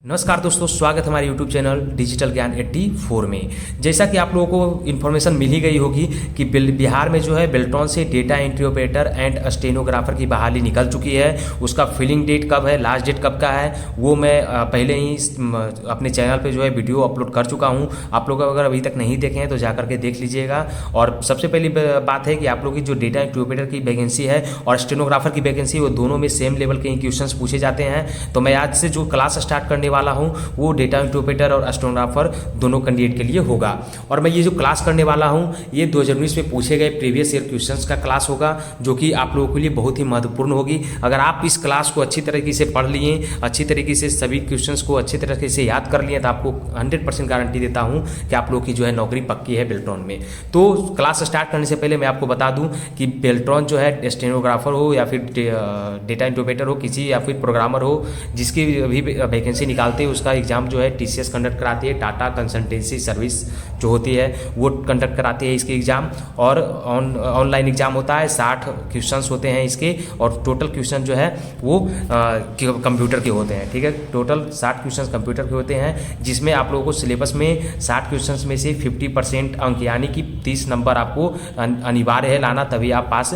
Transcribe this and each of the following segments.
नमस्कार दोस्तों, स्वागत है हमारे YouTube चैनल डिजिटल ज्ञान 84 में। जैसा कि आप लोगों को इन्फॉर्मेशन मिल ही गई होगी कि बिहार में जो है बेल्ट्रॉन से data entry operator and stenographer की बहाली निकल चुकी है। उसका फिलिंग डेट कब है, लास्ट डेट कब का है, वो मैं पहले ही अपने चैनल पे जो है वीडियो अपलोड कर चुका हूँ। आप लोग अगर अभी तक नहीं देखे हैं तो जा करके देख लीजिएगा। और सबसे पहली बात है कि आप लोग की जो डेटा एंट्री ऑपरेटर की वैकेंसी है और स्टेनोग्राफर की वैकेंसी, वो दोनों में सेम लेवल के क्वेश्चंस पूछे जाते हैं। तो मैं आज से जो क्लास स्टार्ट करने वाला हूं वो डेटा एंट्री ऑपरेटर और स्टेनोग्राफर दोनों कैंडिडेट के लिए होगा। और मैं ये जो क्लास करने वाला हूं ये 2019 में पूछे गए प्रीवियस ईयर क्वेश्चंस का क्लास होगा, जो कि आप लोगों के लिए बहुत ही महत्वपूर्ण होगी। अगर आप इस क्लास को अच्छी तरीके से पढ़ लिए, अच्छी तरीके से सभी क्वेश्चंस को अच्छी तरीके से याद कर लिए, तो आपको 100% गारंटी देता हूं कि आप लोग की जो है नौकरी पक्की है बेल्ट्रॉन में। तो क्लास स्टार्ट करने से पहले मैं आपको बता दूं कि बेल्ट्रॉन जो है स्टेनोग्राफर हो या फिर डेटा एंट्री ऑपरेटर हो किसी, या फिर प्रोग्रामर हो, जिसकी भी वैकेंसी निकालते हैं उसका एग्जाम जो है TCS कंडक्ट कराती है। टाटा कंसल्टेंसी सर्विस जो होती है वो कंडक्ट कराती है इसके एग्जाम। और ऑनलाइन एग्जाम होता है, 60 क्वेश्चंस होते हैं इसके, और टोटल क्वेश्चन जो है वो कंप्यूटर के होते हैं। ठीक है, टोटल 60 क्वेश्चन कंप्यूटर के होते हैं, जिसमें आप लोगों को सिलेबस में 60 क्वेश्चन में से 50% अंक यानी कि 30 नंबर आपको अनिवार्य है लाना, तभी आप पास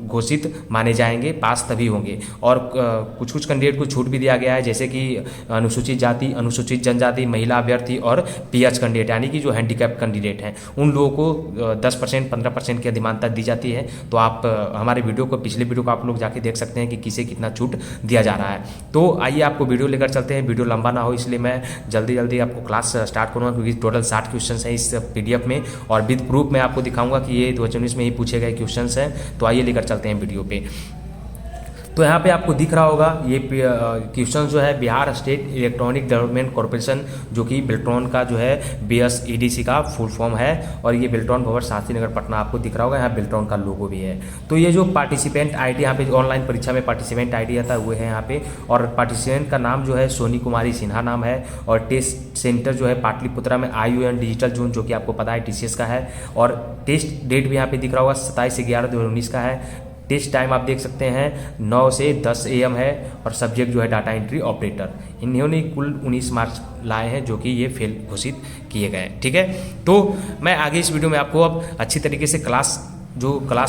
घोषित माने जाएंगे, पास तभी होंगे। और कुछ कैंडिडेट को छूट भी दिया गया है, जैसे कि अनुसूचित जाति, अनुसूचित जनजाति, महिला अभ्यर्थी और PH कैंडिडेट यानी कि जो हैंडीकैप कैंडिडेट हैं, उन लोगों को 10% 15% की अधिमानता दी जाती है। तो आप हमारे वीडियो को, पिछले वीडियो को आप लोग जाके देख सकते हैं कि किसे कितना छूट दिया जा रहा है। तो आइए आपको वीडियो लेकर चलते हैं। वीडियो लंबा ना हो इसलिए मैं जल्दी आपको क्लास स्टार्ट करूँगा, क्योंकि टोटल 60 क्वेश्चन हैं इस PDF में, और विद प्रूफ मैं आपको दिखाऊंगा कि ये 2019 में ही पूछे गए क्वेश्चन हैं। तो आइए लेकर चलते हैं वीडियो पे। तो यहाँ पे आपको दिख रहा होगा ये क्वेश्चन जो है Bihar state electronic development corporation, जो कि बेल्ट्रॉन का जो है BSEDC का फुल फॉर्म है। और ये बेल्ट्रॉन भवन शास्त्री नगर पटना आपको दिख रहा होगा, यहाँ बेल्ट्रॉन का लोगो भी है। तो ये जो पार्टिसिपेंट ID यहाँ पे ऑनलाइन परीक्षा में पार्टिसिपेंट ID आता है वो है यहाँ पे। और पार्टिसिपेंट का नाम जो है सोनी कुमारी सिन्हा नाम है। और टेस्ट सेंटर जो है पाटलिपुत्रा में IUN डिजिटल जोन, जो कि आपको पता है TCS का है। और टेस्ट डेट भी यहाँ पे दिख रहा होगा 27/11/2019 का है। टेस्ट टाइम आप देख सकते हैं 9 से 10 AM है। और सब्जेक्ट जो है डाटा एंट्री ऑपरेटर। इन्होंने कुल 19 मार्क्स लाए हैं, जो कि ये फेल घोषित किए गए। ठीक है, तो मैं आगे इस वीडियो में आपको अब अच्छी तरीके से क्लास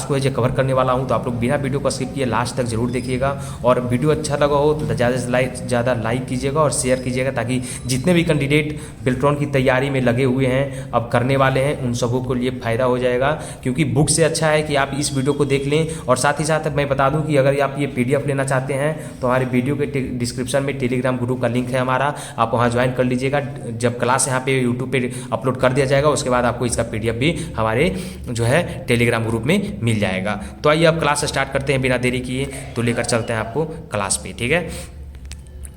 को है जो कवर करने वाला हूं। तो आप लोग बिना वीडियो को स्किप किए लास्ट तक जरूर देखिएगा। और वीडियो अच्छा लगा हो तो ज़्यादा लाइक कीजिएगा और शेयर कीजिएगा, ताकि जितने भी कैंडिडेट बेल्ट्रॉन की तैयारी में लगे हुए हैं, अब करने वाले हैं, उन सबों को लिए फ़ायदा हो जाएगा। क्योंकि बुक से अच्छा है कि आप इस वीडियो को देख लें। और साथ ही साथ मैं बता दूं कि अगर आप ये PDF लेना चाहते हैं तो हमारे वीडियो के डिस्क्रिप्शन में टेलीग्राम ग्रुप का लिंक है हमारा, आप वहाँ ज्वाइन कर लीजिएगा। जब क्लास यहाँ पे यूट्यूब पे अपलोड कर दिया जाएगा, उसके बाद आपको इसका PDF भी हमारे जो है टेलीग्राम ग्रुप में मिल जाएगा। तो आइए अब क्लास स्टार्ट करते हैं बिना देरी किए। तो लेकर चलते हैं आपको क्लास पे। ठीक है,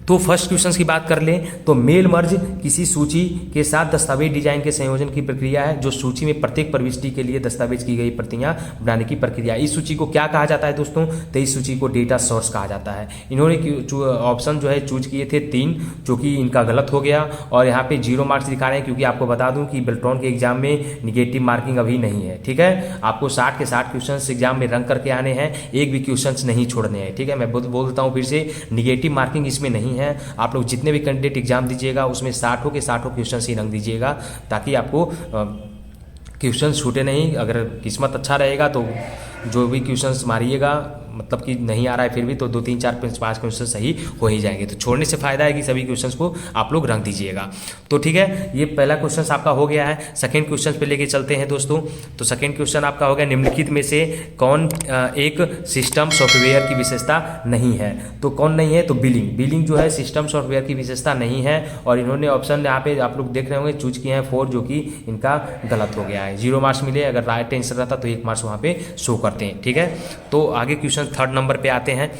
तो फर्स्ट क्वेश्चन की बात कर लें तो मेल मर्ज किसी सूची के साथ दस्तावेज डिजाइन के संयोजन की प्रक्रिया है, जो सूची में प्रत्येक प्रविष्टि के लिए दस्तावेज की गई प्रतियां बनाने की प्रक्रिया। इस सूची को क्या कहा जाता है दोस्तों? तो इस सूची को डेटा सोर्स कहा जाता है। इन्होंने ऑप्शन जो है चूज किए थे 3, जो कि इनका गलत हो गया। और यहाँ पे 0 मार्क्स दिखा रहे हैं, क्योंकि आपको बता दूं कि बेल्ट्रॉन के एग्जाम में निगेटिव मार्किंग अभी नहीं है। ठीक है, आपको 60 के 60 क्वेश्चन एग्जाम में रंग करके आने हैं, एक भी क्वेश्चन नहीं छोड़ने हैं। ठीक है, मैं बोल देता हूँ फिर से, निगेटिव मार्किंग इसमें नहीं है। आप लोग जितने भी कैंडिडेट एग्जाम दीजिएगा उसमें 60 के 60 क्वेश्चन ही रंग दीजिएगा, ताकि आपको क्वेश्चन छूटे नहीं। अगर किस्मत अच्छा रहेगा तो जो भी क्वेश्चंस मारिएगा, मतलब कि नहीं आ रहा है फिर भी, तो 2 3 4 5 क्वेश्चन सही हो ही जाएंगे। तो छोड़ने से फायदा है कि सभी क्वेश्चंस को आप लोग रंग दीजिएगा। तो ठीक है, ये पहला क्वेश्चन आपका हो गया है। सेकंड क्वेश्चन पे लेके चलते हैं दोस्तों। तो सेकंड क्वेश्चन आपका हो गया, निम्नलिखित में से कौन एक सिस्टम सॉफ्टवेयर की विशेषता नहीं है? तो कौन नहीं है? तो बिलिंग जो है सिस्टम सॉफ्टवेयर की विशेषता नहीं है। और इन्होंने ऑप्शन यहाँ पे आप लोग देख रहे होंगे चूज किए हैं 4, जो कि इनका गलत हो गया है। 0 मार्क्स मिले। अगर राइट आंसर रहता तो 1 मार्क्स वहाँ पे शो करते हैं। ठीक है, तो आगे क्वेश्चन थर्ड नंबर पे आते हैं।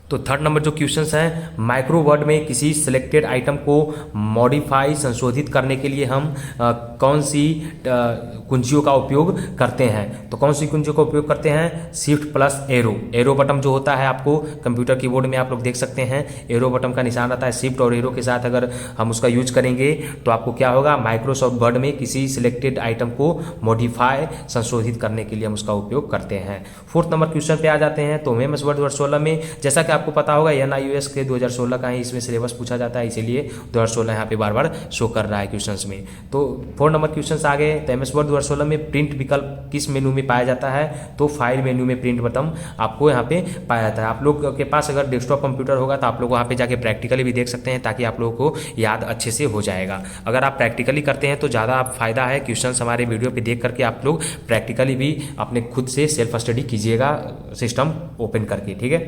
तो थर्ड नंबर जो क्वेश्चंस हैं, माइक्रो वर्ड में किसी सिलेक्टेड आइटम को मॉडिफाई संशोधित करने के लिए हम कौन सी कुंजियों का उपयोग करते हैं? तो कौन सी कुंजियों का उपयोग करते हैं? शिफ्ट प्लस एरो बटन जो होता है, आपको कंप्यूटर कीबोर्ड में आप लोग देख सकते हैं एरो बटन का निशान आता है। शिफ्ट और एरो के साथ अगर हम उसका यूज करेंगे तो आपको क्या होगा? माइक्रोसॉफ्ट वर्ड में किसी सिलेक्टेड आइटम को मॉडिफाई संशोधित करने के लिए हम उसका उपयोग करते हैं। फोर्थ नंबर क्वेश्चन पे आ जाते हैं। तो MS वर्ड 16 में जैसा कि आपको पता होगा NIOS के 2016 का ही इसमें सिलेबस पूछा जाता है, इसीलिए 2016 यहाँ पे बार बार शो कर रहा है क्वेश्चंस में। तो 4 नंबर क्वेश्चंस आ गए। तो MS वर्ड 2016 में प्रिंट विकल्प किस मेनू में पाया जाता है? तो फाइल मेन्यू में प्रिंट बटन आपको यहाँ पे पाया जाता है। आप लोग के पास अगर डेस्कटॉप कंप्यूटर होगा तो आप लोग वहाँ पे जाके प्रैक्टिकली भी देख सकते हैं, ताकि आप लोगों को याद अच्छे से हो जाएगा। अगर आप प्रैक्टिकली करते हैं तो ज़्यादा फायदा है। क्वेश्चंस हमारे वीडियो पे देख करके आप लोग प्रैक्टिकली भी अपने खुद से सेल्फ स्टडी कीजिएगा सिस्टम ओपन करके, ठीक है।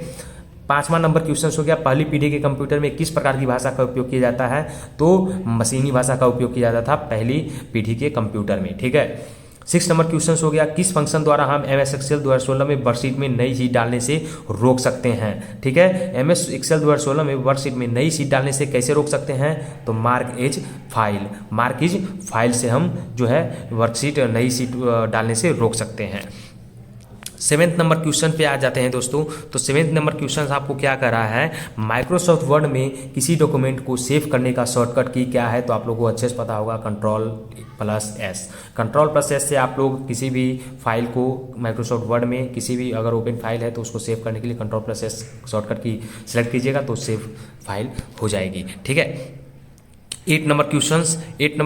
5वां नंबर क्वेश्चन हो गया, पहली पीढ़ी के कंप्यूटर में किस प्रकार की भाषा का उपयोग किया जाता है? तो मशीनी भाषा का उपयोग किया जाता था पहली पीढ़ी के कंप्यूटर में, ठीक है। 6 नंबर क्वेश्चन हो गया, किस फंक्शन द्वारा हम MS एक्सेल 2016 में वर्कशीट में नई शीट डालने से रोक सकते हैं? ठीक है, MS एक्सेल 2016 में वर्कशीट में नई शीट डालने से कैसे रोक सकते हैं? तो मार्क एज फाइल से हम जो है वर्कशीट नई शीट डालने से रोक सकते हैं। 7 नंबर क्वेश्चन पे आ जाते हैं दोस्तों। तो 7 नंबर क्वेश्चन आपको क्या कर रहा है, माइक्रोसॉफ्ट वर्ड में किसी डॉक्यूमेंट को सेव करने का शॉर्टकट की क्या है? तो आप लोगों को अच्छे से पता होगा, Ctrl+S। Ctrl+S से आप लोग किसी भी फाइल को माइक्रोसॉफ्ट वर्ड में किसी भी अगर ओपन फाइल है तो उसको सेव करने के लिए Ctrl+S शॉर्टकट की सेलेक्ट कीजिएगा तो सेव फाइल हो जाएगी, ठीक है। 8 नंबर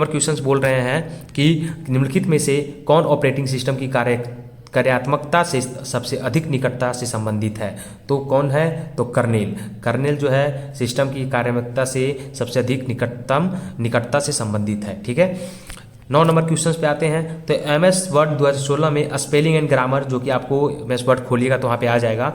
क्वेश्चंस बोल रहे हैं कि निम्नलिखित में से कौन ऑपरेटिंग सिस्टम की कार्यात्मकता से सबसे अधिक निकटता से संबंधित है? तो कौन है? तो कर्नेल जो है सिस्टम की कार्यात्मकता से सबसे अधिक निकटता से संबंधित है, ठीक है। 9 नंबर क्वेश्चन पे आते हैं। तो MS वर्ड 2016 में स्पेलिंग एंड ग्रामर, जो कि आपको MS वर्ड खोलिएगा तो वहाँ पे आ जाएगा।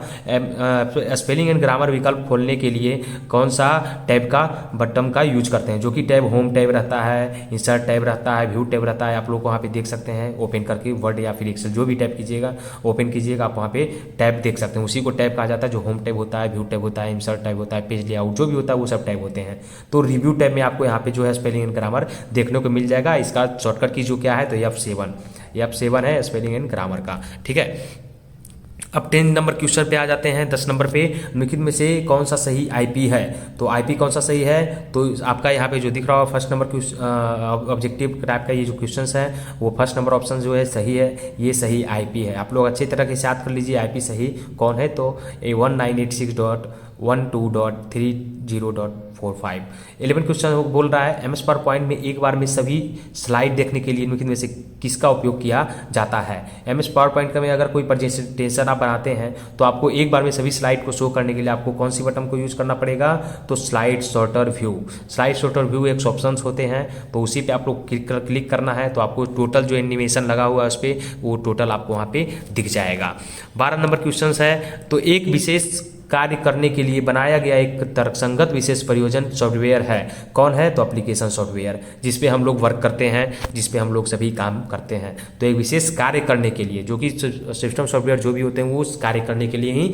स्पेलिंग एंड ग्रामर विकल्प खोलने के लिए कौन सा टैब का बटन का यूज करते हैं? जो कि टैब होम टैब रहता है, इंसर्ट टैब रहता है, व्यू टैब रहता है। आप लोग वहाँ पे देख सकते हैं ओपन करके वर्ड या फिर एक्सेल जो भी टैब कीजिएगा ओपन कीजिएगा, आप वहाँ पे टैब देख सकते हैं। उसी को टैब कहा जाता है जो होम टैब होता है, व्यू टैब होता है, इंसर्ट टैब होता है, पेज लेआउट जो भी होता है वो सब टैब होते हैं। तो रिव्यू टैब में आपको यहाँ पे जो है स्पेलिंग एंड ग्रामर देखने को मिल जाएगा। इसका शॉर्टकट की जो क्या है तो F7 है स्पेलिंग एंड ग्रामर का, ठीक है। अब 10 नंबर क्वेश्चन पे आ जाते हैं। 10 नंबर पे निम्नलिखित में से कौन सा सही IP है? तो IP कौन सा सही है? तो आपका यहाँ पे जो दिख रहा है फर्स्ट नंबर ऑब्जेक्टिव टाइप का ये जो क्वेश्चन है वो फर्स्ट नंबर ऑप्शन जो है सही है, ये सही IP है। आप लोग अच्छी तरह से याद कर लीजिए IP सही कौन है। तो 1986.12.30.45। 11 क्वेश्चन बोल रहा है MS पावर पॉइंट में एक बार में सभी स्लाइड देखने के लिए निम्नलिखित में से किसका उपयोग किया जाता है? MS पावर पॉइंट में अगर कोई प्रेजेंटेशन आप बनाते हैं तो आपको एक बार में सभी स्लाइड को शो करने के लिए आपको कौन सी बटन को यूज करना पड़ेगा? तो स्लाइड सॉर्टर व्यू एक ऑप्शन होते हैं, तो उसी पे आप लोग क्लिक करना है तो आपको टोटल जो एनिमेशन लगा हुआ है उस पर वो टोटल आपको वहाँ पे दिख जाएगा। 12 नंबर क्वेश्चन है। तो एक विशेष कार्य करने के लिए बनाया गया एक तर्कसंगत विशेष प्रयोजन सॉफ्टवेयर है, कौन है? तो एप्लीकेशन सॉफ्टवेयर, जिसपे हम लोग वर्क करते हैं, जिसपे हम लोग सभी काम करते हैं। तो एक विशेष कार्य करने के लिए, जो कि सिस्टम सॉफ्टवेयर जो भी होते हैं वो उस कार्य करने के लिए ही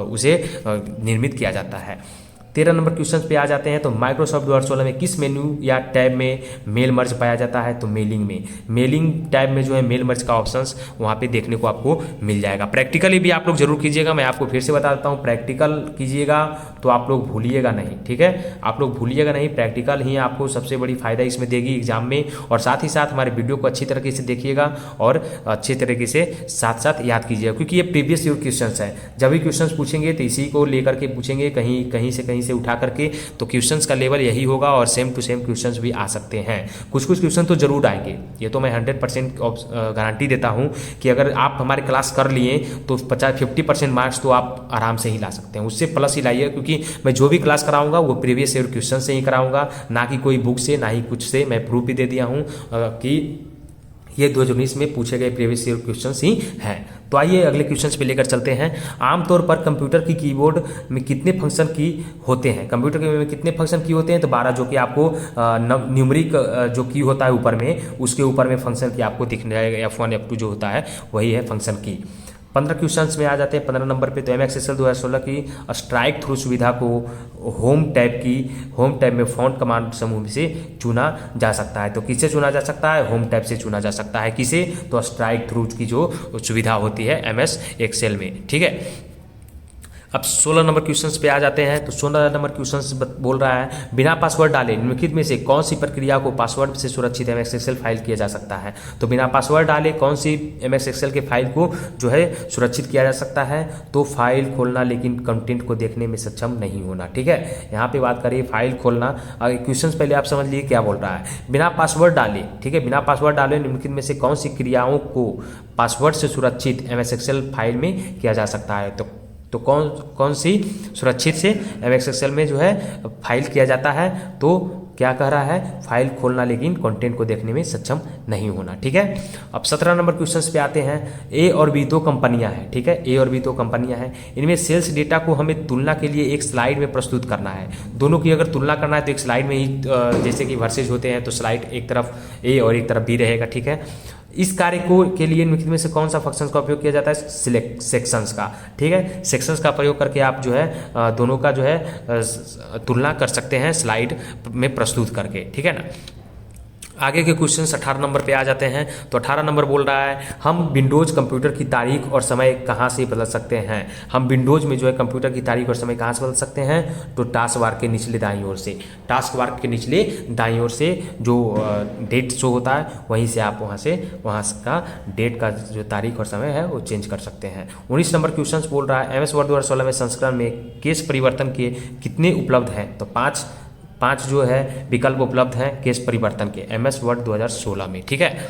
उसे निर्मित किया जाता है। 13 नंबर क्वेश्चन पे आ जाते हैं। तो माइक्रोसॉफ्ट 2016 में किस मेन्यू या टैब में मेल मर्ज पाया जाता है? तो मेलिंग टैब में जो है मेल मर्ज का ऑप्शंस वहाँ पे देखने को आपको मिल जाएगा। प्रैक्टिकली भी आप लोग जरूर कीजिएगा, मैं आपको फिर से बता देता हूँ, प्रैक्टिकल कीजिएगा तो आप लोग भूलिएगा नहीं, ठीक है। आप लोग भूलिएगा नहीं, प्रैक्टिकल ही आपको सबसे बड़ी फायदा इसमें देगी एग्जाम में। और साथ ही साथ हमारे वीडियो को अच्छी तरीके से देखिएगा और अच्छे तरीके से साथ साथ याद कीजिएगा, क्योंकि ये प्रीवियस ईयर क्वेश्चन है। जब भी क्वेश्चन पूछेंगे तो इसी को लेकर के पूछेंगे, कहीं से उठा करके, तो क्वेश्चंस का लेवल यही होगा और सेम टू सेम क्वेश्चंस भी आ सकते हैं। कुछ क्वेश्चन तो जरूर आएंगे, ये तो मैं 100% गारंटी देता हूं कि अगर आप हमारे क्लास कर लिए तो 50% मार्क्स तो आप आराम से ही ला सकते हैं, उससे प्लस ही लाइए, क्योंकि मैं जो भी क्लास कराऊंगा वो प्रीवियस ईयर क्वेश्चन से ही कराऊंगा, ना कि कोई बुक से, ना ही कुछ से। मैं प्रूफ भी दे दिया हूँ कि ये 2019 में पूछे गए प्रीवियस ईयर क्वेश्चंस ही हैं। तो आइए अगले क्वेश्चंस पे लेकर चलते हैं। आमतौर पर कंप्यूटर की कीबोर्ड में कितने फंक्शन की होते हैं? कंप्यूटर में कितने फंक्शन की होते हैं? तो 12, जो कि आपको न्यूमरिक जो की होता है ऊपर में, उसके ऊपर में फंक्शन की आपको दिखने जाएगा। F1 F2 जो होता है वही है फंक्शन की। 15 क्वेश्चंस में आ जाते हैं 15 नंबर पे। तो MS एक्सेल 2016 की स्ट्राइक थ्रू सुविधा को होम टैब में फॉन्ट कमांड समूह से चुना जा सकता है। तो किससे चुना जा सकता है? होम टैब से चुना जा सकता है। किसे? तो स्ट्राइक थ्रू की जो सुविधा होती है MS एक्सेल में, ठीक है। अब 16 नंबर क्वेश्चंस पे आ जाते हैं। तो 16 नंबर क्वेश्चंस बोल रहा है बिना पासवर्ड डाले निम्नलिखित में से कौन सी प्रक्रिया को पासवर्ड से सुरक्षित एमएस एक्सेल फाइल किया जा सकता है। तो बिना पासवर्ड डाले कौन सी एमएस एक्सेल के फाइल को जो है सुरक्षित किया जा सकता है। तो फाइल खोलना लेकिन कंटेंट को देखने में सक्षम नहीं होना। ठीक है, यहाँ पे बात करिए फाइल खोलना। क्वेश्चन पहले आप समझ लीजिए क्या बोल रहा है। बिना पासवर्ड डाले, ठीक है, बिना पासवर्ड डाले निम्नलिखित में से कौन सी क्रियाओं को पासवर्ड से सुरक्षित एमएस एक्सेल फाइल में किया जा सकता है। तो कौन सी सुरक्षित से एमएस एक्सेल में जो है फाइल किया जाता है। तो क्या कह रहा है, फाइल खोलना लेकिन कंटेंट को देखने में सक्षम नहीं होना। ठीक है, अब 17 नंबर क्वेश्चंस पे आते हैं। ए और बी दो कंपनियां हैं। ठीक है, ए और बी दो कंपनियां हैं, इनमें सेल्स डेटा को हमें तुलना के लिए एक स्लाइड में प्रस्तुत करना है। दोनों की अगर तुलना करना है तो एक स्लाइड में ही, जैसे कि वर्सेज होते हैं तो स्लाइड एक तरफ ए और एक तरफ बी रहेगा। ठीक है, इस कार्य को के लिए निम्नलिखित में से कौन सा फंक्शंस का उपयोग किया जाता है, सिलेक्ट सेक्शंस का। ठीक है, सेक्शंस का प्रयोग करके आप जो है दोनों का जो है तुलना कर सकते हैं स्लाइड में प्रस्तुत करके। ठीक है ना। आगे के क्वेश्चन 18 नंबर पे आ जाते हैं। तो 18 नंबर बोल रहा है हम विंडोज कंप्यूटर की तारीख और समय कहाँ से बदल सकते हैं। हम विंडोज में जो है कंप्यूटर की तारीख और समय कहाँ से बदल सकते हैं। तो टास्क बार के निचले दाईं ओर से, टास्क बार के निचले दाईं ओर से जो डेट शो होता है वहीं से आप वहाँ का डेट का जो तारीख और समय है वो चेंज कर सकते हैं। 19 नंबर क्वेश्चन बोल रहा है MS वर्ड 2016 में संस्करण में केस परिवर्तन के कितने उपलब्ध हैं। तो पांच जो है विकल्प उपलब्ध हैं केस परिवर्तन के MS वर्ड 2016 में। ठीक है,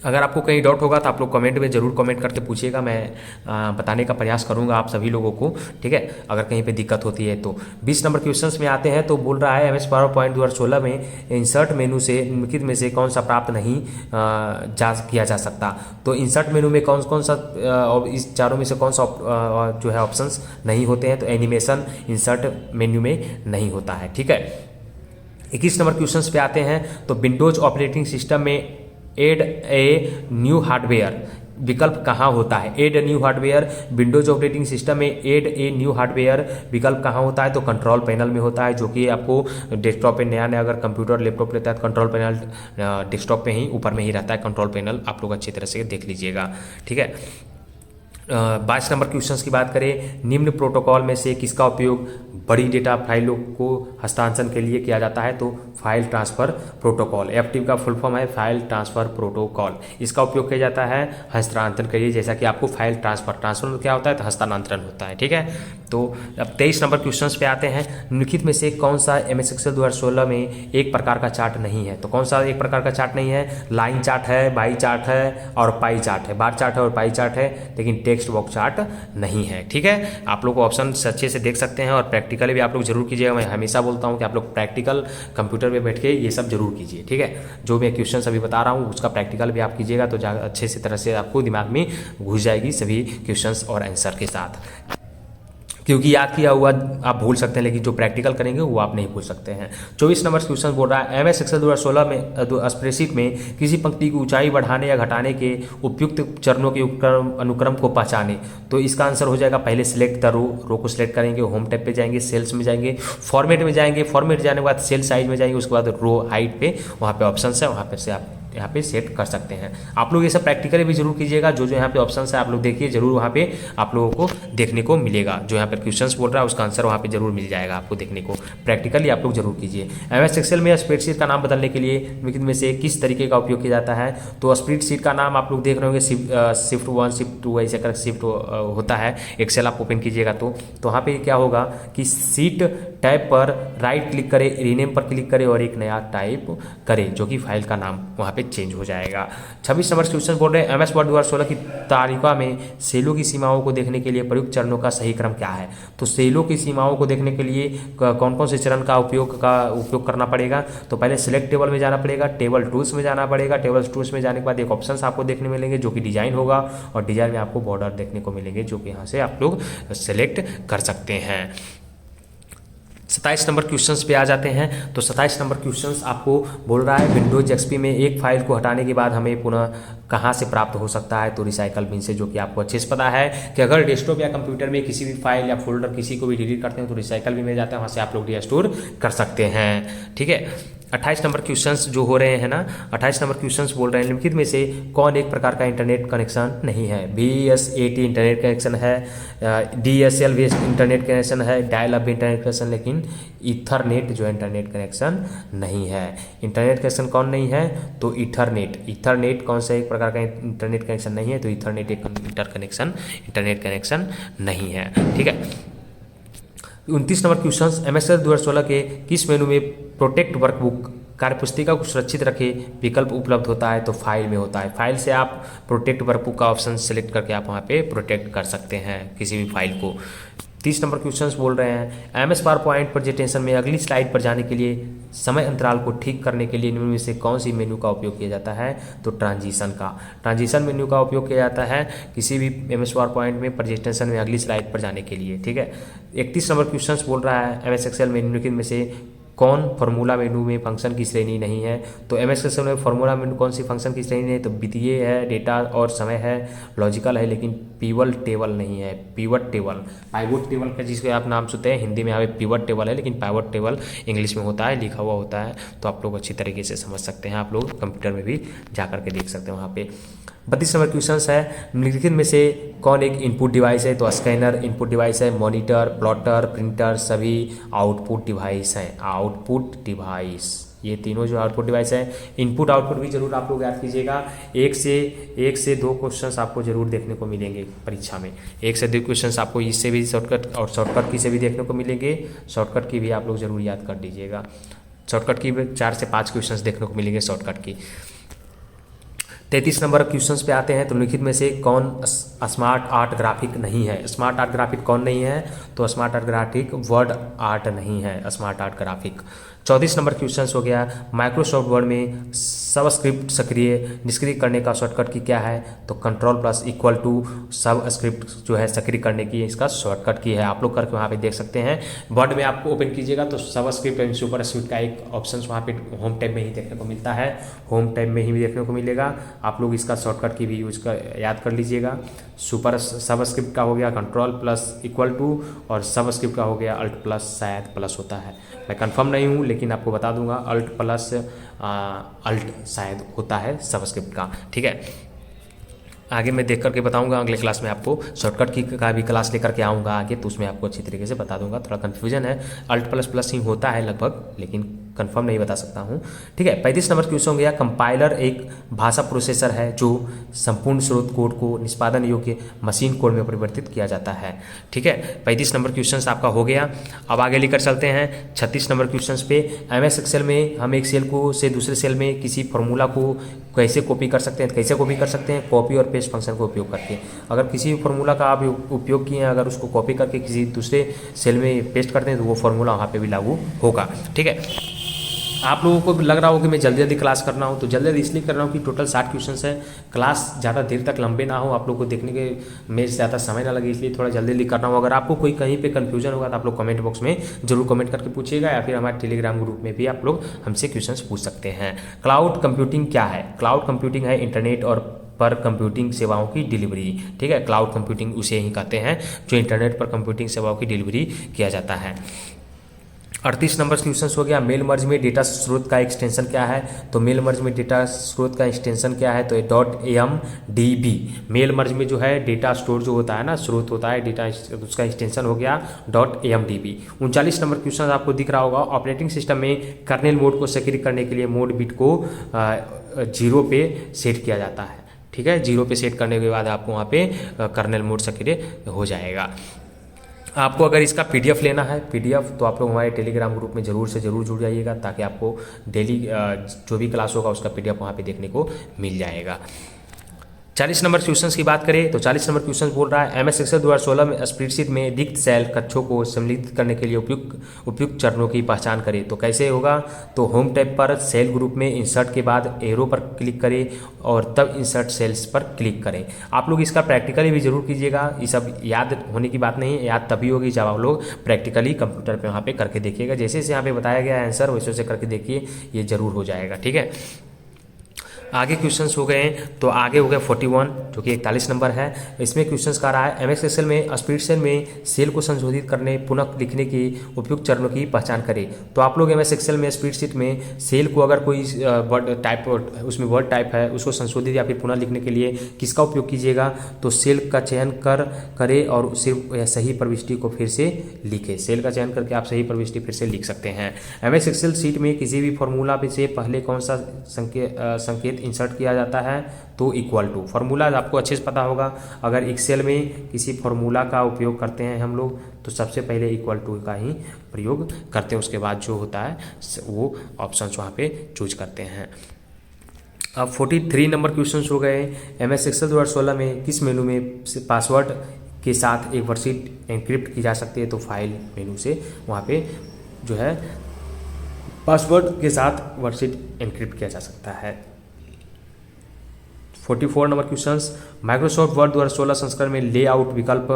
अगर आपको कहीं डाउट होगा तो आप लोग कमेंट में जरूर कमेंट करके पूछिएगा, मैं बताने का प्रयास करूंगा आप सभी लोगों को। ठीक है, अगर कहीं पे दिक्कत होती है तो। 20 नंबर क्वेश्चंस में आते हैं। तो बोल रहा है MS पावर पॉइंट 2016 में इंसर्ट मेनू से निम्नलिखित में से कौन सा प्राप्त नहीं किया जा सकता। तो इंसर्ट मेनू में कौन सा इस चारों में से कौन सा जो है ऑप्शंस नहीं होते हैं। तो एनिमेशन इंसर्ट मेन्यू में नहीं होता है। ठीक है, 21 नंबर क्वेश्चंस पे आते हैं। तो विंडोज ऑपरेटिंग सिस्टम में एड ए न्यू हार्डवेयर विकल्प कहाँ होता है। Add a new hardware Windows operating system में एड ए न्यू हार्डवेयर विकल्प कहाँ होता है। तो कंट्रोल पैनल में होता है, जो कि आपको डेस्कटॉप पे नया अगर कंप्यूटर लैपटॉप लेता है तो कंट्रोल पैनल डेस्कटॉप पे ही ऊपर में ही रहता है कंट्रोल पैनल। आप लोग अच्छी तरह से देख लीजिएगा। ठीक है, 22 नंबर क्वेश्चंस की बात करें। निम्न प्रोटोकॉल में से किसका उपयोग बड़ी डेटा फाइलों को हस्तांतरण के लिए किया जाता है। तो फाइल ट्रांसफर प्रोटोकॉल, FTP का फुल फॉर्म है फाइल ट्रांसफर प्रोटोकॉल। इसका उपयोग किया जाता है हस्तांतरण के लिए, जैसा कि आपको फाइल ट्रांसफर क्या होता है तो हस्तांतरण होता है। ठीक है, तो अब 23 नंबर क्वेश्चंस पे आते हैं। निम्नलिखित में से कौन सा MS एक्सेल 2016 में एक प्रकार का चार्ट नहीं है। तो कौन सा एक प्रकार का चार्ट नहीं है। लाइन चार्ट है, बाई चार्ट है और पाई चार्ट है। बार चार्ट है और पाई चार्ट है, लेकिन टेक्स्ट बॉक्स चार्ट नहीं है। ठीक है, आप लोग ऑप्शन अच्छे से देख सकते हैं और प्रैक्टिकली भी आप लोग जरूर कीजिएगा। मैं हमेशा बोलता हूं कि आप लोग प्रैक्टिकल कंप्यूटर पे बैठ के ये सब जरूर कीजिए। ठीक है, जो मैं क्वेश्चन अभी बता रहा हूं उसका प्रैक्टिकल भी आप कीजिएगा तो अच्छे से तरह से आपको दिमाग में घुस जाएगी सभी क्वेश्चंस और आंसर के साथ। क्योंकि याद किया हुआ आप भूल सकते हैं, लेकिन जो प्रैक्टिकल करेंगे वो आप नहीं भूल सकते हैं। 24 नंबर क्वेश्चन बोल रहा है MS एक्सेल 2016 में स्प्रेडशीट में किसी पंक्ति की ऊंचाई बढ़ाने या घटाने के उपयुक्त चरणों के अनुक्रम को पहचाने। तो इसका आंसर हो जाएगा, पहले सिलेक्ट द रो को सिलेक्ट करेंगे, होम टैब पे जाएंगे, सेल्स में जाएंगे, फॉर्मेट में जाएंगे, फॉर्मेट जाने के बाद सेल साइज में जाएंगे, उसके बाद रो हाइट पे वहाँ पे ऑप्शन है, वहाँ पे से आप यहाँ पे सेट कर सकते हैं। आप लोग ये सब प्रैक्टिकली भी जरूर कीजिएगा। जो यहाँ पे ऑप्शन है आप लोग देखिए, जरूर वहाँ पे आप लोगों को देखने को मिलेगा। जो यहाँ पे क्वेश्चंस बोल रहा है उसका आंसर वहाँ पे जरूर मिल जाएगा आपको देखने को। प्रैक्टिकली आप लोग जरूर कीजिए। MS एक्सेल में स्प्रेडशीट का नाम बदलने के लिए निम्नलिखित में से किस तरीके का उपयोग किया जाता है। तो स्प्रेडशीट का नाम आप लोग देख रहे होंगे शिफ्ट 1 शिफ्ट 2 ऐसे कर शिफ्ट होता है। एक्सेल आप ओपन कीजिएगा तो वहाँ पे क्या होगा कि सीट टैब पर राइट क्लिक करें, रीनेम पर क्लिक करें और एक नया टाइप करें, जो कि फाइल का नाम वहाँ पे चेंज हो जाएगा। 26 नंबर क्वेश्चन बोल रहे हैं MS वर्ड 2016 की तालिका में सेलों की सीमाओं को देखने के लिए प्रयुक्त चरणों का सही क्रम क्या है। तो सेलों की सीमाओं को देखने के लिए कौन कौन से चरण का उपयोग करना पड़ेगा। तो पहले सिलेक्ट टेबल में जाना पड़ेगा, टेबल टूल्स में जाना पड़ेगा। टेबल टूल्स में जाने के बाद एक ऑप्शन आपको देखने मिलेंगे जो कि डिजाइन होगा, और डिजाइन में आपको बॉर्डर देखने को मिलेंगे, जो कि यहाँ से आप लोग सेलेक्ट कर सकते हैं। 27 नंबर क्वेश्चंस पे आ जाते हैं। तो 27 नंबर क्वेश्चंस आपको बोल रहा है विंडोज XP में एक फाइल को हटाने के बाद हमें पुनः कहाँ से प्राप्त हो सकता है। तो रिसाइकल बिन से, जो कि आपको अच्छे से पता है कि अगर डेस्कटॉप या कंप्यूटर में किसी भी फाइल या फोल्डर किसी को भी डिलीट करते हैं तो रिसाइकल बिन में जाते हैं, वहाँ से आप लोग रिस्टोर कर सकते हैं। ठीक है, 28 नंबर क्वेश्चंस जो हो रहे हैं ना, 28 नंबर क्वेश्चंस बोल रहे हैं निम्नलिखित में से कौन एक प्रकार का इंटरनेट कनेक्शन नहीं है। VSAT इंटरनेट कनेक्शन है, DSL भी इंटरनेट कनेक्शन है, डायल अप इंटरनेट कनेक्शन, लेकिन ईथरनेट जो है इंटरनेट कनेक्शन नहीं है। इंटरनेट कनेक्शन कौन नहीं है, तो ईथरनेट कौन सा एक प्रकार का इंटरनेट कनेक्शन नहीं है, तो ईथरनेट एक इंटरनेट कनेक्शन नहीं है। ठीक है। 29 नंबर क्वेश्चन MS 2016 के किस मेनू में प्रोटेक्ट वर्कबुक कार्यपुस्तिका को सुरक्षित रखे विकल्प उपलब्ध होता है, तो फाइल में होता है। फाइल से आप प्रोटेक्ट वर्कबुक का ऑप्शन सेलेक्ट करके आप वहाँ पे प्रोटेक्ट कर सकते हैं किसी भी फाइल को। 30 नंबर क्वेश्चंस बोल रहे हैं MS पावरपॉइंट प्रेजेंटेशन में अगली स्लाइड पर जाने के लिए समय अंतराल को ठीक करने के लिए निम्न में से कौन सी मेन्यू का उपयोग किया जाता है, तो ट्रांजिशन मेन्यू का उपयोग किया जाता है किसी भी MS पावरपॉइंट में प्रेजेंटेशन में अगली स्लाइड पर जाने के लिए। ठीक है। 31 नंबर क्वेश्चंस बोल रहा है MS एक्सेल में निम्नलिखित में से कौन फॉर्मूला मेनू में फंक्शन की श्रेणी नहीं है, तो MS एक्सेल में फॉर्मूला मेनू कौन सी फंक्शन की श्रेणी नहीं है, तो वित्तीय है, डेटा और समय है, लॉजिकल है, लेकिन पिवट टेबल नहीं है। पाइवट टेबल का जिसको आप नाम सुनते हैं हिंदी में यहाँ पे पिवट टेबल है, लेकिन पाइवट टेबल इंग्लिश में होता है, लिखा हुआ होता है, तो आप लोग अच्छी तरीके से समझ सकते हैं। आप लोग कंप्यूटर में भी जा करके देख सकते हैं वहाँ पे। 32 नंबर क्वेश्चन है निम्नलिखित में से कौन एक इनपुट डिवाइस है, तो स्कैनर इनपुट डिवाइस है, मॉनिटर, प्लॉटर, प्रिंटर सभी आउटपुट डिवाइस हैं। आउटपुट डिवाइस, ये तीनों जो आउटपुट डिवाइस है। इनपुट आउटपुट भी जरूर आप लोग याद कीजिएगा। एक से दो क्वेश्चंस आपको जरूर देखने को मिलेंगे परीक्षा में। 1 से 2 क्वेश्चंस आपको इससे भी शॉर्टकट और शॉर्टकट की से भी देखने को मिलेंगे। शॉर्टकट की भी आप लोग जरूर याद कर दीजिएगा। शॉर्टकट की 4 से 5 क्वेश्चंस देखने को मिलेंगे शॉर्टकट की। 33 नंबर क्वेश्चंस पे आते हैं, तो लिखित में से कौन स्मार्ट आर्ट ग्राफिक नहीं है। स्मार्ट आर्ट ग्राफिक कौन नहीं है, तो smart art graphic word art नहीं है smart art graphic. 34 number question हो गया माइक्रोसॉफ्ट वर्ड में सबस्क्रिप्ट सक्रिय निष्क्रिय करने का शॉर्टकट की क्या है, तो Ctrl+= सबस्क्रिप्ट जो है सक्रिय करने की इसका शॉर्टकट की है। आप लोग करके वहाँ पे देख सकते हैं। वर्ड में आपको ओपन कीजिएगा तो सबस्क्रिप्ट एंड सुपरस्क्रिप्ट का एक ऑप्शन वहाँ पे होम टैब में ही देखने को मिलता है। होम टैब में ही देखने को मिलेगा। आप लोग इसका शॉर्टकट की भी यूज कर याद कर लीजिएगा। सबस्क्रिप्ट का हो गया Ctrl+= और सबस्क्रिप्ट का हो गया Alt+ शायद प्लस होता है, मैं कंफर्म नहीं हूँ लेकिन आपको बता दूंगा Alt+ शायद होता है सबस्क्रिप्ट का। ठीक है, आगे मैं देख करके बताऊंगा। अगले क्लास में आपको शॉर्टकट की का भी क्लास लेकर के आऊँगा आगे, तो उसमें आपको अच्छी तरीके से बता दूंगा। थोड़ा कन्फ्यूजन है, Alt++ ही होता है लगभग, लेकिन कंफर्म नहीं बता सकता हूँ। ठीक है। 35 नंबर क्वेश्चन हो गया कंपाइलर एक भाषा प्रोसेसर है जो संपूर्ण स्रोत कोड को निष्पादन योग्य मशीन कोड में परिवर्तित किया जाता है। ठीक है, 35 नंबर क्वेश्चन आपका हो गया। अब आगे लेकर चलते हैं 36 नंबर क्वेश्चन पे। MS एक्सेल में हम एक सेल को से दूसरे सेल में किसी फॉर्मूला को कैसे कॉपी कर सकते हैं, कैसे कॉपी कर सकते हैं, कॉपी और पेस्ट फंक्शन का उपयोग करके। अगर किसी भी फॉर्मूला का आप उपयोग किए हैं, अगर उसको कॉपी करके किसी दूसरे सेल में पेस्ट करते हैं तो वो फॉर्मूला वहाँ पे भी लागू होगा। ठीक है, आप लोगों को लग रहा हो कि मैं जल्दी जल्दी क्लास कर रहा हूँ, तो जल्दी जल्दी इसलिए कर रहा हूँ कि टोटल 60 क्वेश्चन है। क्लास ज़्यादा देर तक लंबे ना हो, आप लोग को देखने के में ज़्यादा समय ना लगे, इसलिए थोड़ा जल्दी जल्दी कर रहा हूँ। अगर आपको कोई कहीं पे कन्फ्यूजन होगा तो आप लोग कमेंट बॉक्स में जरूर कमेंट करके पूछिएगा, या फिर हमारे टेलीग्राम ग्रुप में भी आप लोग हमसे क्वेश्चन पूछ सकते हैं। क्लाउड कंप्यूटिंग क्या है? क्लाउड कंप्यूटिंग है इंटरनेट और पर कंप्यूटिंग सेवाओं की डिलीवरी। ठीक है, क्लाउड कंप्यूटिंग उसे ही कहते हैं जो इंटरनेट पर कंप्यूटिंग सेवाओं की डिलीवरी किया जाता है। 38 नंबर क्वेश्चन हो गया मेल मर्ज में डेटा स्रोत का एक्सटेंशन क्या है, तो मेल मर्ज में डेटा स्रोत का एक्सटेंशन क्या है, तो .amdb। मेल मर्ज में जो है डेटा स्टोर जो होता है ना, स्रोत होता है डेटा, उसका एक्सटेंशन हो गया .amdb। 39 नंबर क्वेश्चन आपको दिख रहा होगा ऑपरेटिंग सिस्टम में कर्नेल मोड को सक्रिय करने के लिए मोड बिट को 0 पे सेट किया जाता है। ठीक है, 0 पे सेट करने के बाद आपको वहाँ पे कर्नेल मोड सक्रिय हो जाएगा। आपको अगर इसका PDF लेना है, PDF, तो आप लोग हमारे टेलीग्राम ग्रुप में जरूर से जरूर जुड़ जाइएगा, ताकि आपको डेली जो भी क्लास होगा उसका PDF वहाँ पे देखने को मिल जाएगा। 40 नंबर क्वेश्चन की बात करें तो 40 नंबर क्वेश्चन बोल रहा है MS एक्सेल 2016 में स्प्रेडशीट में रिक्त सेल कक्षों को सम्मिलित करने के लिए उपयुक्त चरणों की पहचान करें, तो कैसे होगा, तो होम टैब पर सेल ग्रुप में इंसर्ट के बाद एरो पर क्लिक करें और तब इंसर्ट सेल्स पर क्लिक करें। आप लोग इसका प्रैक्टिकली भी जरूर कीजिएगा, ये सब याद होने की बात नहीं है, याद तभी होगी जब आप लोग प्रैक्टिकली कंप्यूटर पर वहाँ पर करके देखिएगा। जैसे जैसे यहाँ पे बताया गया आंसर वैसे वैसे करके देखिए, ये जरूर हो जाएगा। ठीक है, आगे क्वेश्चंस हो गए हैं, तो आगे हो गया 41 जो कि 41 नंबर है। इसमें क्वेश्चंस कह रहा है एमएस एक्सेल में स्प्रेड सेल में सेल को संशोधित करने पुनः लिखने की उपयुक्त चरणों की पहचान करें। तो आप लोग एमएस एक्सेल में स्प्रेडशीट में सेल को अगर कोई वर्ड टाइप उसमें वर्ड टाइप है उसको संशोधित या फिर पुनः लिखने के लिए किसका उपयोग कीजिएगा, तो सेल का चयन करें और सिर्फ सही प्रविष्टि को फिर से लिखें। सेल का चयन करके आप सही प्रविष्टि फिर से लिख सकते हैं। एमएस एक्सेल शीट में किसी भी फॉर्मूला से पहले कौन सा संकेत इंसर्ट किया जाता है, तो इक्वल टू। फार्मूला आपको अच्छे से पता होगा, अगर एक्सेल में किसी फार्मूला का उपयोग करते हैं हम लोग तो सबसे पहले इक्वल टू का ही प्रयोग करते हैं, उसके बाद जो होता है वो ऑप्शन वहाँ पे चूज करते हैं। अब 43 नंबर क्वेश्चन हो गए। एमएस एक्सेल 2016 में किस मेनू में पासवर्ड के साथ एक वर्कशीट एनक्रिप्ट की जा सकती है, तो फाइल मेनू से वहाँ पे जो है पासवर्ड के साथ वर्कशीट एनक्रिप्ट किया जा सकता है। 44 नंबर क्वेश्चंस, माइक्रोसॉफ्ट वर्ड 2016 संस्करण में लेआउट विकल्प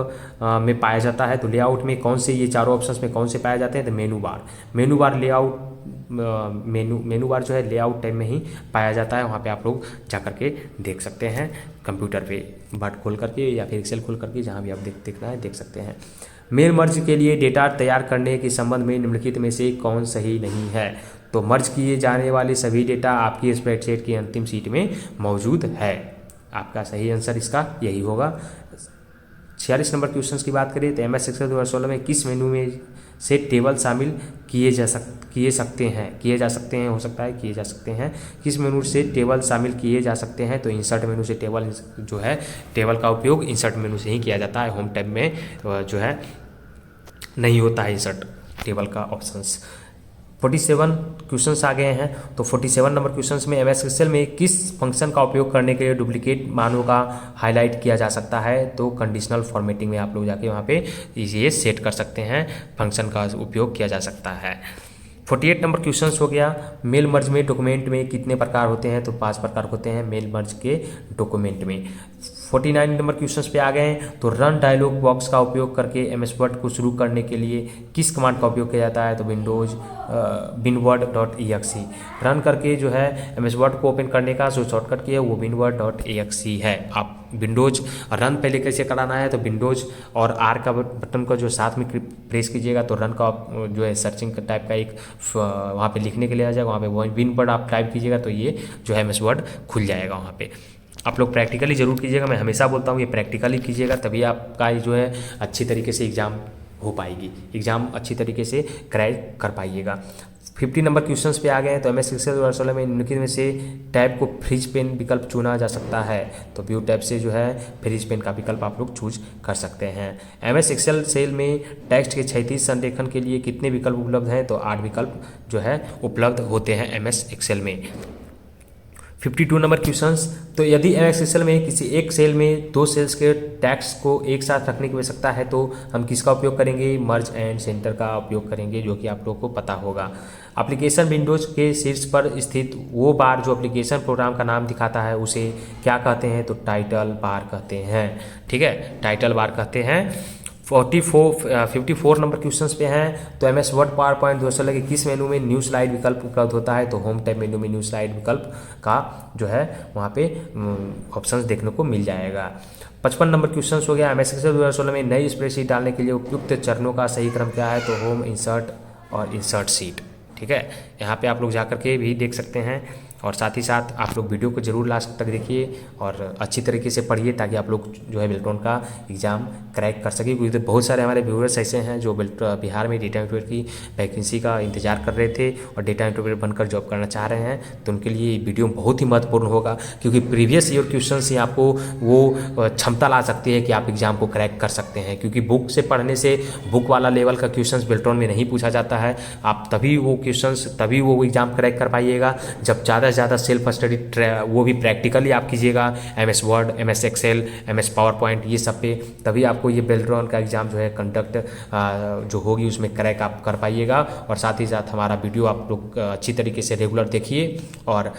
में पाया जाता है, तो लेआउट में कौन से ये चारों ऑप्शंस में कौन से पाए जाते हैं, तो मेनू बार लेआउट मेनू बार जो है लेआउट टैब में ही पाया जाता है। वहाँ पे आप लोग जा करके देख सकते हैं कंप्यूटर पे वर्ड खोल करके या फिर एक्सेल खोल करके, जहाँ भी आप देखना है देख सकते हैं। मेल मर्ज के लिए डेटा तैयार करने के संबंध में निम्नलिखित में से कौन सही नहीं है, तो मर्ज किए जाने वाले सभी डेटा आपकी स्प्रेडशीट की अंतिम शीट में मौजूद है। आपका सही आंसर इसका यही होगा। 46 नंबर क्वेश्चन की बात करें तो एमएस एक्सेल 2016 में किस मेनू में से टेबल शामिल किए जा सकते हैं, हो सकता है किए जा सकते हैं। किस मेनू से टेबल शामिल किए जा सकते हैं, तो इंसर्ट मेनू से टेबल जो है टेबल का उपयोग इंसर्ट मेनू से ही किया जाता है। होम टैब में जो है नहीं होता है इंसर्ट टेबल का ऑप्शंस। 47 क्वेश्चंस आ गए हैं, तो 47 नंबर क्वेश्चंस में एमएस एक्सेल में किस फंक्शन का उपयोग करने के लिए डुप्लीकेट मानों का हाईलाइट किया जा सकता है, तो कंडीशनल फॉर्मेटिंग में आप लोग जाके वहाँ पे ये सेट कर सकते हैं, फंक्शन का उपयोग किया जा सकता है। 48 नंबर क्वेश्चन हो गया, मेल मर्ज में डॉक्यूमेंट में कितने प्रकार होते हैं, तो 5 प्रकार होते हैं मेल मर्ज के डॉक्यूमेंट में। 49 नंबर क्वेश्चन पे आ गए हैं, तो रन डायलॉग बॉक्स का उपयोग करके एमएस वर्ड को शुरू करने के लिए किस कमांड का उपयोग किया जाता है, तो winword.exe। रन करके जो है एमएस वर्ड को ओपन करने का जो शॉर्टकट की है वो winword.exe है। आप विंडोज रन पहले कैसे कराना है, तो विंडोज और आर का बटन को जो साथ में प्रेस कीजिएगा तो रन का जो है सर्चिंग टाइप का एक वहाँ पे लिखने के लिए आ जाएगा, वहाँ पे winword आप टाइप कीजिएगा तो ये जो है एमएस वर्ड खुल जाएगा। वहाँ पे आप लोग प्रैक्टिकली ज़रूर कीजिएगा, मैं हमेशा बोलता हूँ ये प्रैक्टिकली कीजिएगा तभी आपका जो है अच्छी तरीके से एग्ज़ाम हो पाएगी, एग्ज़ाम अच्छी तरीके से क्रैक कर पाइएगा। 50 नंबर क्वेश्चंस पे आ गए हैं, तो एमएस एक्सेल 2016 में निम्नलिखित में से टैब को फ्रीज पेन विकल्प चुना जा सकता है, तो व्यू टैब से जो है फ्रीज पेन का विकल्प आप लोग चूज कर सकते हैं। एमएस एक्सेल सेल में टेक्स्ट के क्षैतिज संरेखण के लिए कितने विकल्प उपलब्ध हैं, तो 8 विकल्प जो है उपलब्ध होते हैं एमएस एक्सेल में। 52 नंबर क्वेश्चंस, तो यदि एमएस एक्सेल में किसी एक सेल में 2 सेल्स के टेक्स्ट को एक साथ रखने की आवश्यकता है तो हम किसका उपयोग करेंगे, मर्ज एंड सेंटर का उपयोग करेंगे, जो कि आप लोगों को पता होगा। एप्लीकेशन विंडोज के शीर्ष पर स्थित वो बार जो एप्लीकेशन प्रोग्राम का नाम दिखाता है उसे क्या कहते हैं, तो टाइटल बार कहते हैं। ठीक है, टाइटल बार कहते हैं। 54 नंबर क्वेश्चंस पे हैं, तो एमएस वर्ड पावर पॉइंट 2016 के किस मेनू में न्यू स्लाइड विकल्प उपलब्ध होता है, तो होम टैब मेनू में न्यू स्लाइड विकल्प का जो है वहाँ पे ऑप्शंस देखने को मिल जाएगा। 55 नंबर क्वेश्चन हो गया, एमएस एक्सेल 2016 में नई स्प्रेडशीट डालने के लिए उपयुक्त चरणों का सही क्रम क्या है, तो होम, इंसर्ट और इंसर्ट शीट। ठीक है, यहाँ पे आप लोग जाकर के भी देख सकते हैं और साथ ही साथ आप लोग वीडियो को जरूर लास्ट तक देखिए और अच्छी तरीके से पढ़िए ताकि आप लोग जो है बेल्ट्रॉन का एग्ज़ाम क्रैक कर सके। क्योंकि बहुत सारे हमारे व्यूअर्स ऐसे हैं जो बिहार में डेटा इंटरव्यू की वैकेंसी का इंतजार कर रहे थे और डेटा इंटरव्यू बनकर जॉब करना चाह रहे हैं, तो उनके लिए ये वीडियो बहुत ही महत्वपूर्ण होगा, क्योंकि प्रीवियस ईयर क्वेश्चन से आपको वो क्षमता ला सकती है कि आप एग्ज़ाम को क्रैक कर सकते हैं। क्योंकि बुक से पढ़ने से बुक वाला लेवल का क्वेश्चन बेल्ट्रॉन में नहीं पूछा जाता है, आप तभी वो एग्ज़ाम क्रैक कर पाइएगा जब ज़्यादा से ज़्यादा सेल्फ स्टडी वो भी प्रैक्टिकली आप कीजिएगा, MS Word, MS Excel, MS PowerPoint, ये सब पे, तभी आपको ये बेल्ट्रॉन का एग्ज़ाम जो है कंडक्ट जो होगी उसमें क्रैक आप कर पाइएगा। और साथ ही साथ हमारा वीडियो आप लोग अच्छी तरीके से रेगुलर देखिए और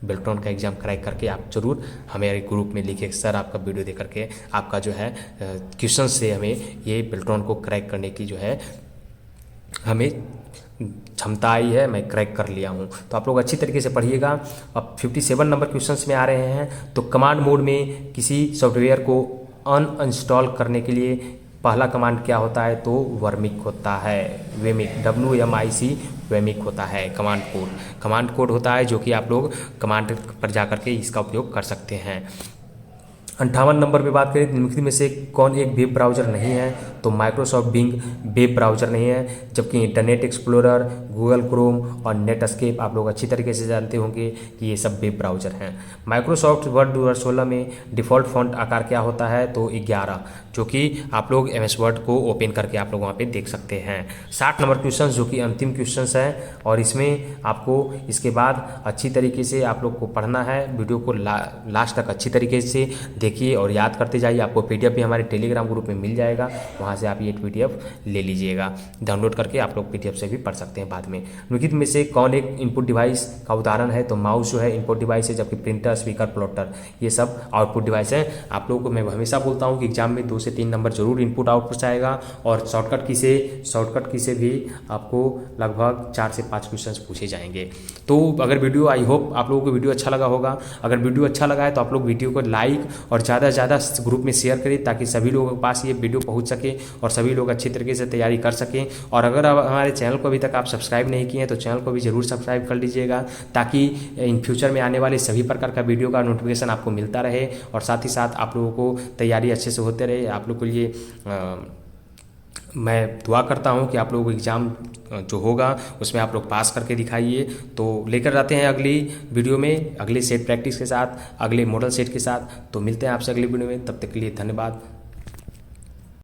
बेल्ट्रॉन का एग्ज़ाम क्रैक करके आप जरूर हमारे ग्रुप में लिखिए, सर आपका वीडियो देख करके आपका जो है क्वेश्चन से हमें ये बेल्ट्रॉन को क्रैक करने की जो है हमें क्षमता आई है, मैं क्रैक कर लिया हूँ। तो आप लोग अच्छी तरीके से पढ़िएगा। अब 57 नंबर क्वेश्चंस में आ रहे हैं। तो कमांड मोड में किसी सॉफ्टवेयर को अनइंस्टॉल करने के लिए पहला कमांड क्या होता है? तो वर्मिक होता है, वेमिक, WMIC वेमिक होता है कमांड कोड होता है, जो कि आप लोग कमांड पर जा करके इसका उपयोग कर सकते हैं। 58 नंबर पे बात करें, निम्नलिखित में से कौन एक वेब ब्राउज़र नहीं है? तो माइक्रोसॉफ्ट बिंग वेब ब्राउज़र नहीं है, जबकि इंटरनेट एक्सप्लोरर, गूगल क्रोम और नेटस्केप आप लोग अच्छी तरीके से जानते होंगे कि ये सब वेब ब्राउज़र हैं। माइक्रोसॉफ्ट वर्ड 2016 में डिफ़ॉल्ट फॉन्ट आकार क्या होता है? तो 11, जो कि आप लोग MS वर्ड को ओपन करके आप लोग वहाँ पे देख सकते हैं। 60 नंबर क्वेश्चन जो कि अंतिम क्वेश्चन है, और इसमें आपको इसके बाद अच्छी तरीके से आप लोग को पढ़ना है। वीडियो को लास्ट तक अच्छी तरीके से देखिए और याद करते जाइए। आपको PDF भी हमारे टेलीग्राम ग्रुप में मिल जाएगा, वहाँ से आप ये PDF ले लीजिएगा, डाउनलोड करके आप लोग PDF से भी पढ़ सकते हैं बाद में। निम्नलिखित में से कौन एक इनपुट डिवाइस का उदाहरण है? तो माउस जो है इनपुट डिवाइस है, जबकि प्रिंटर, स्पीकर, प्लॉटर ये सब आउटपुट डिवाइस है। आप लोगों को मैं हमेशा बोलता हूँ कि एग्जाम में 2 से 3 नंबर जरूर इनपुट आउटपुट आएगा, और शॉर्टकट की से भी आपको लगभग 4 से 5 क्वेश्चन पूछे जाएंगे। तो अगर वीडियो, आई होप आप लोगों को वीडियो अच्छा लगा होगा। अगर वीडियो अच्छा लगा है तो आप लोग वीडियो को लाइक और ज़्यादा से ज़्यादा ग्रुप में शेयर करें, ताकि सभी लोगों के पास ये वीडियो पहुंच सके और सभी लोग अच्छी तरीके से तैयारी कर सकें। और अगर हमारे चैनल को अभी तक आप सब्सक्राइब नहीं किए हैं तो चैनल को भी ज़रूर सब्सक्राइब कर लीजिएगा, ताकि इन फ्यूचर में आने वाले सभी प्रकार का वीडियो का नोटिफिकेशन आपको मिलता रहे, और साथ ही साथ आप लोगों को तैयारी अच्छे से होते रहे। आप लोग के लिए मैं दुआ करता हूं कि आप लोगों को एग्ज़ाम जो होगा उसमें आप लोग पास करके दिखाइए। तो लेकर जाते हैं अगली वीडियो में, अगले सेट प्रैक्टिस के साथ, अगले मॉडल सेट के साथ। तो मिलते हैं आपसे अगली वीडियो में, तब तक के लिए धन्यवाद।